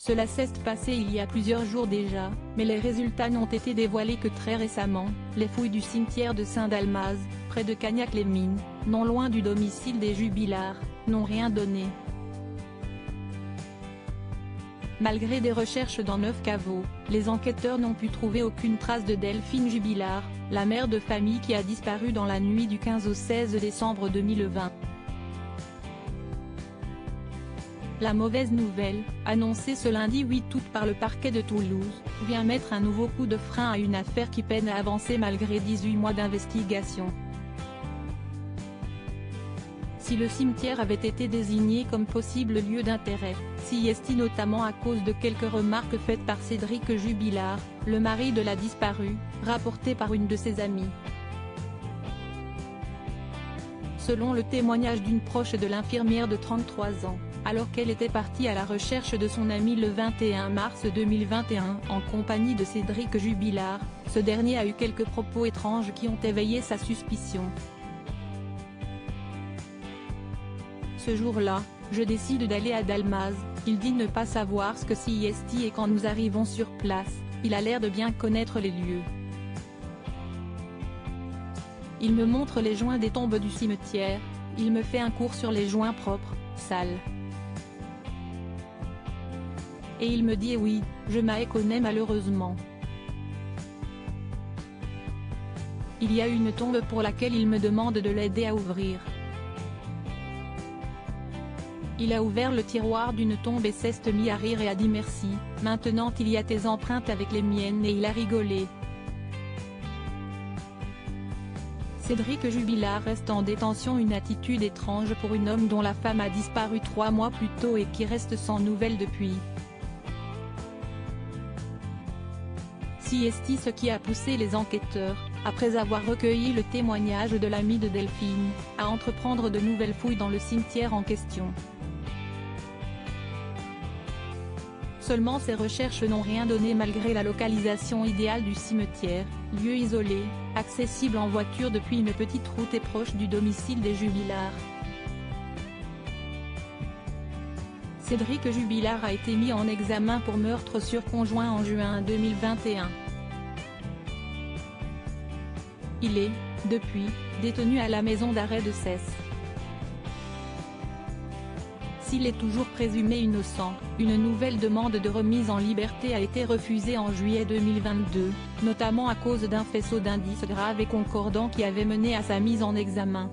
Cela s'est passé il y a plusieurs jours déjà, mais les résultats n'ont été dévoilés que très récemment. Les fouilles du cimetière de Saint-Dalmaz, près de Cagnac-les-Mines, non loin du domicile des Jubilard, n'ont rien donné. Malgré des recherches dans 9 caveaux, les enquêteurs n'ont pu trouver aucune trace de Delphine Jubilard, la mère de famille qui a disparu dans la nuit du 15 au 16 décembre 2020. La mauvaise nouvelle, annoncée ce lundi 8 août par le parquet de Toulouse, vient mettre un nouveau coup de frein à une affaire qui peine à avancer malgré 18 mois d'investigation. Si le cimetière avait été désigné comme possible lieu d'intérêt, s'y est notamment à cause de quelques remarques faites par Cédric Jubilard, le mari de la disparue, rapporté par une de ses amies. Selon le témoignage d'une proche de l'infirmière de 33 ans, alors qu'elle était partie à la recherche de son ami le 21 mars 2021 en compagnie de Cédric Jubilard, ce dernier a eu quelques propos étranges qui ont éveillé sa suspicion. Ce jour-là, je décide d'aller à Dalmaz, il dit ne pas savoir ce que c'est et quand nous arrivons sur place, il a l'air de bien connaître les lieux. Il me montre les joints des tombes du cimetière, il me fait un cours sur les joints propres, sales. Et il me dit oui, je m'y connais malheureusement. Il y a une tombe pour laquelle il me demande de l'aider à ouvrir. Il a ouvert le tiroir d'une tombe et s'est mis à rire et a dit merci, maintenant il y a tes empreintes avec les miennes et il a rigolé. Cédric Jubilard reste en détention, une attitude étrange pour un homme dont la femme a disparu 3 mois plus tôt et qui reste sans nouvelles depuis. C'est ce qui a poussé les enquêteurs, après avoir recueilli le témoignage de l'ami de Delphine, à entreprendre de nouvelles fouilles dans le cimetière en question. Seulement ces recherches n'ont rien donné malgré la localisation idéale du cimetière, lieu isolé, accessible en voiture depuis une petite route et proche du domicile des Jubilard. Cédric Jubilard a été mis en examen pour meurtre sur conjoint en juin 2021. Il est, depuis, détenu à la maison d'arrêt de Cesse. S'il est toujours présumé innocent, une nouvelle demande de remise en liberté a été refusée en juillet 2022, notamment à cause d'un faisceau d'indices graves et concordants qui avait mené à sa mise en examen.